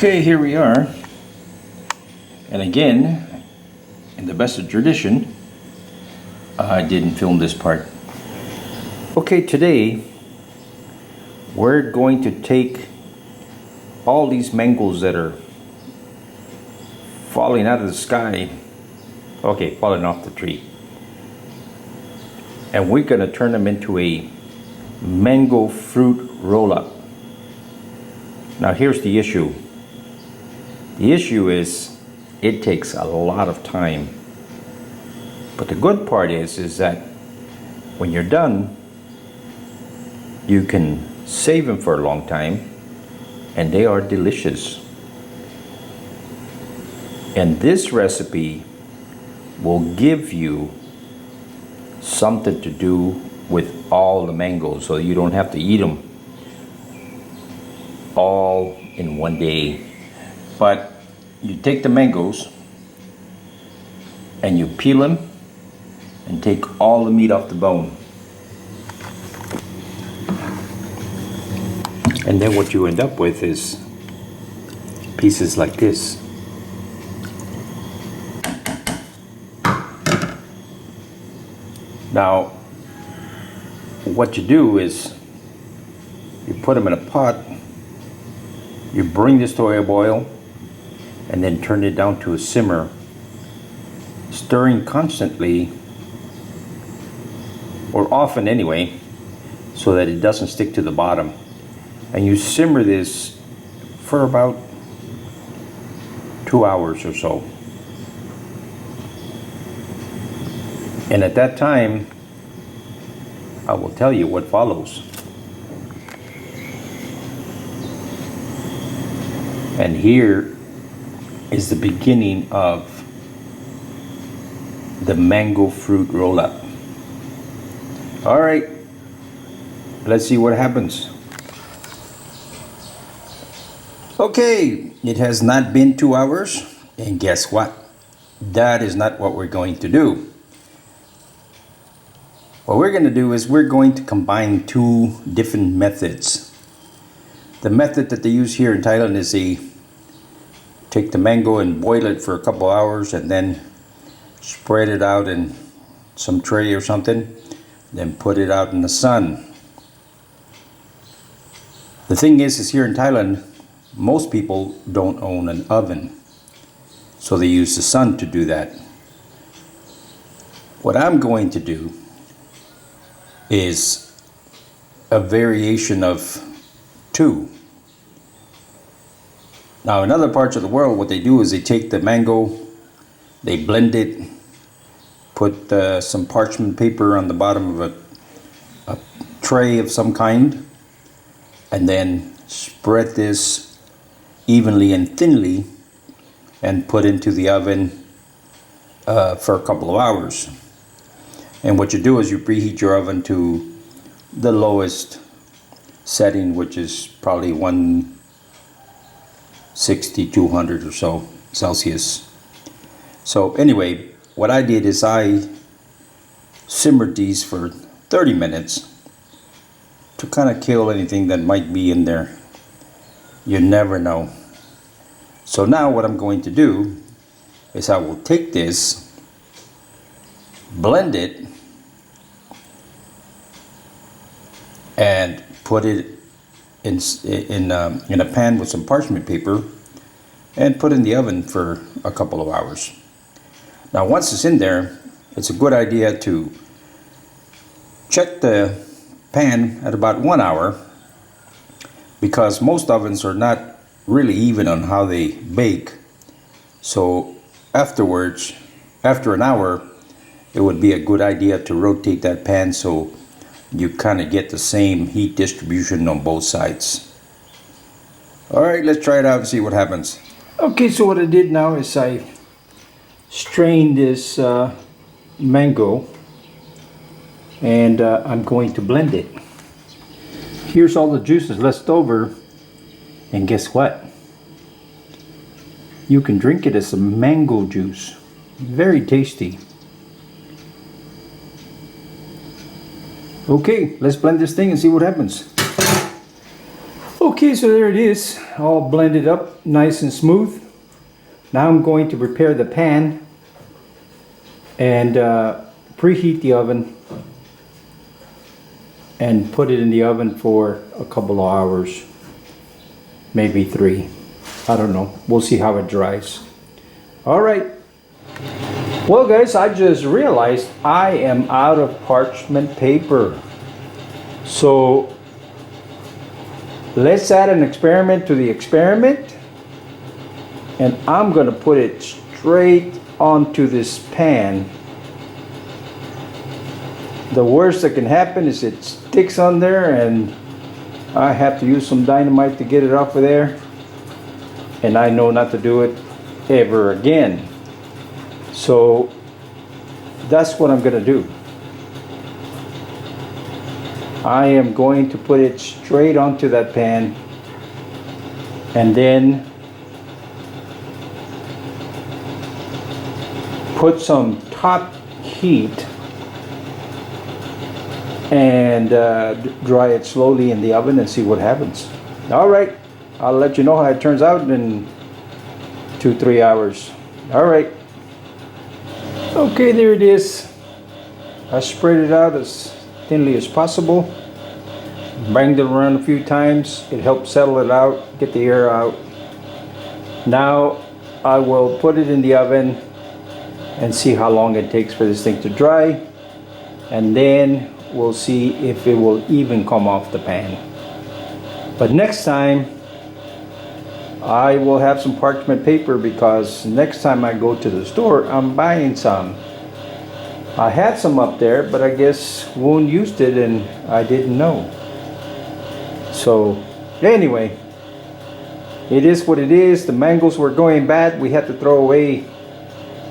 Okay, here we are. And again, in the best of tradition, I didn't film this part. Okay, today we're going to take all these mangoes that are falling out of the sky, okay, falling off the tree, and we're going to turn them into a mango fruit roll-up. Now here's the issue. The issue is it takes a lot of time. But the good part is that when you're done, you can save them for a long time, and they are delicious. And this recipe will give you something to do with all the mangoes, so you don't have to eat them all in one day. But you take the mangoes and you peel them and take all the meat off the bone. And then what you end up with is pieces like this. Now, what you do is you put them in a pot, you bring this to a boil, and then turn it down to a simmer, stirring constantly, or often anyway, so that it doesn't stick to the bottom. And you simmer this for about 2 hours or so. And at that time, I will tell you what follows. And here is the beginning of the mango fruit roll-up. All right, let's see what happens. Okay, it has not been 2 hours, and guess what? That is not what we're going to do. What we're going to do is we're going to combine two different methods. The method that they use here in Thailand is take the mango and boil it for a couple hours and then spread it out in some tray or something, then put it out in the sun. The thing is here in Thailand, most people don't own an oven, so they use the sun to do that. What I'm going to do is a variation of two. Now in other parts of the world, what they do is they take the mango, they blend it, put some parchment paper on the bottom of a tray of some kind, and then spread this evenly and thinly and put into the oven for a couple of hours. And what you do is you preheat your oven to the lowest setting, which is probably 160, 200 or so Celsius. So anyway, what I did is I simmered these for 30 minutes to kind of kill anything that might be in there. You never know. So now what I'm going to do is I will take this, blend it, and put it in a pan with some parchment paper and put in the oven for a couple of hours. Now once it's in there, it's a good idea to check the pan at about 1 hour, because most ovens are not really even on how they bake. So afterwards, after an hour, it would be a good idea to rotate that pan so you kind of get the same heat distribution on both sides. All right, let's try it out and see what happens. Okay, so what I did now is I strained this mango, and I'm going to blend it. Here's all the juices left over, and guess what? You can drink it as a mango juice. Very tasty. Okay, let's blend this thing and see what happens. Okay, so there it is, all blended up nice and smooth. Now I'm going to prepare the pan and preheat the oven and put it in the oven for a couple of hours, maybe 3. I don't know, we'll see how it dries. All right. Well guys, I just realized I am out of parchment paper. So let's add an experiment to the experiment. And I'm gonna put it straight onto this pan. The worst that can happen is it sticks on there and I have to use some dynamite to get it off of there. And I know not to do it ever again. So that's what I'm gonna do. I am going to put it straight onto that pan and then put some top heat and dry it slowly in the oven and see what happens. All right, I'll let you know how it turns out in 2-3 hours. All right. Okay, there it is. I spread it out as thinly as possible. Banged it around a few times. It helps settle it out, get the air out. Now I will put it in the oven and see how long it takes for this thing to dry. And then we'll see if it will even come off the pan. But next time I will have some parchment paper because next time I go to the store I'm buying some. I had some up there, but I guess Woon used it and I didn't know. So anyway, it is what it is. The mangoes were going bad. We had to throw away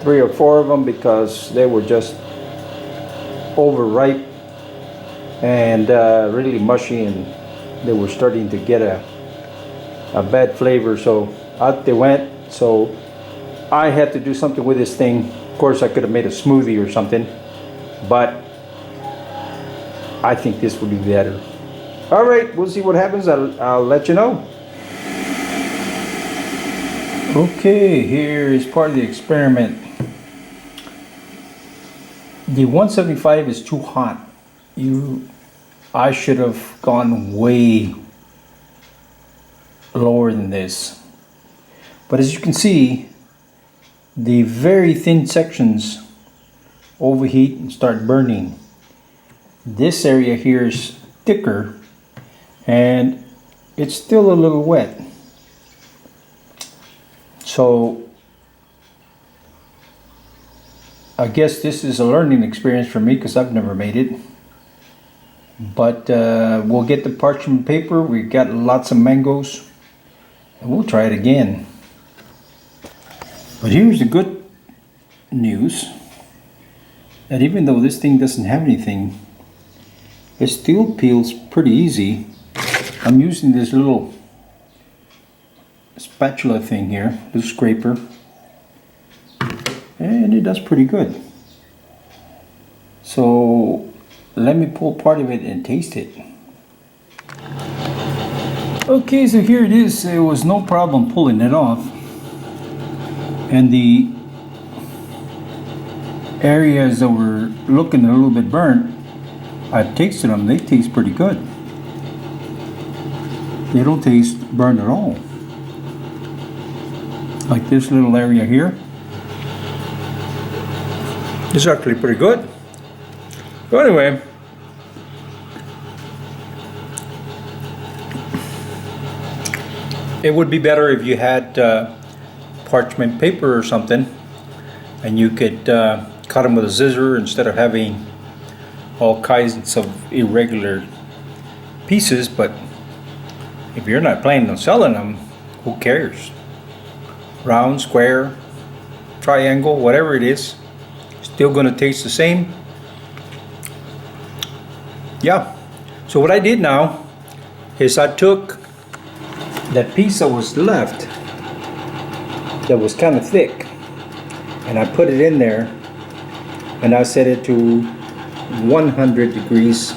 3 or 4 of them because they were just overripe and really mushy, and they were starting to get a bad flavor, so out they went. So I had to do something with this thing. Of course I could have made a smoothie or something, but I think this would be better. All right, we'll see what happens. I'll let you know. Okay, here is part of the experiment. The 175 is too hot. I should have gone way lower than this. But as you can see, the very thin sections overheat and start burning. This area here is thicker and it's still a little wet. So I guess this is a learning experience for me because I've never made it. But we'll get the parchment paper. We've got lots of mangoes and we'll try it again. But here's the good news, that even though this thing doesn't have anything, it still peels pretty easy. I'm using this little spatula thing here, little scraper, and it does pretty good. So let me pull part of it and taste it. Okay, so here it is. There was no problem pulling it off. And the areas that were looking a little bit burnt, I've tasted them. They taste pretty good. They don't taste burnt at all. Like this little area here. It's actually pretty good. So anyway, it would be better if you had parchment paper or something and you could cut them with a scissor instead of having all kinds of irregular pieces. But if you're not planning on selling them, who cares? Round, square, triangle, whatever it is, still going to taste the same. Yeah, so what I did now is I took that piece that was left that was kind of thick and I put it in there and I set it to 100 degrees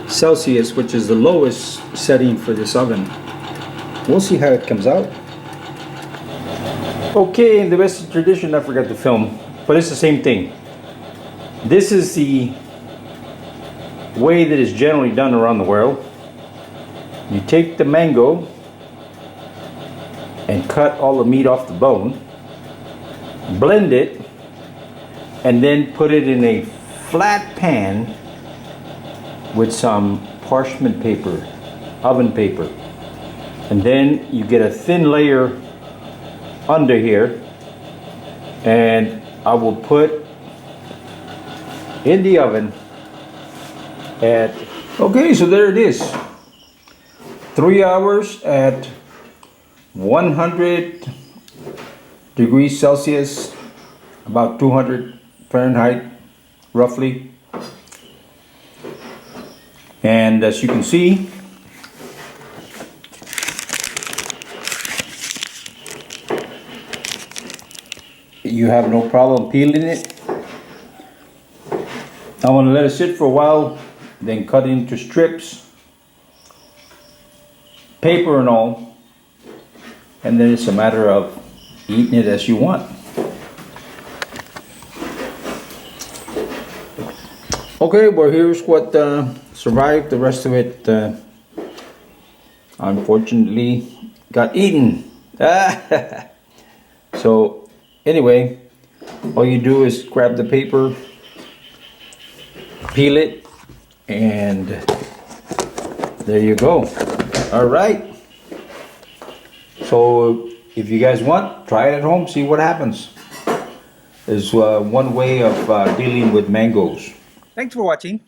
Celsius, which is the lowest setting for this oven. We'll see how it comes out. Okay, in the Western tradition, I forgot to film, but it's the same thing. This is the way that is generally done around the world. You take the mango and cut all the meat off the bone, blend it, and then put it in a flat pan with some parchment paper, oven paper. And then you get a thin layer under here, and I will put in the oven at, okay, so there it is. 3 hours at 100 degrees Celsius, about 200 Fahrenheit, roughly. And as you can see, you have no problem peeling it. I want to let it sit for a while, then cut it into strips, paper and all, and then it's a matter of eating it as you want. Okay, well, here's what survived. The rest of it unfortunately got eaten. So anyway, all you do is grab the paper, peel it, and there you go. All right. So if you guys want, try it at home, see what happens. It's one way of dealing with mangoes. Thanks for watching.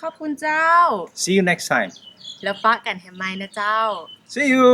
ขอบคุณเจ้า See you next time. แล้วปะกันแฮมไมนะเจ้า See you.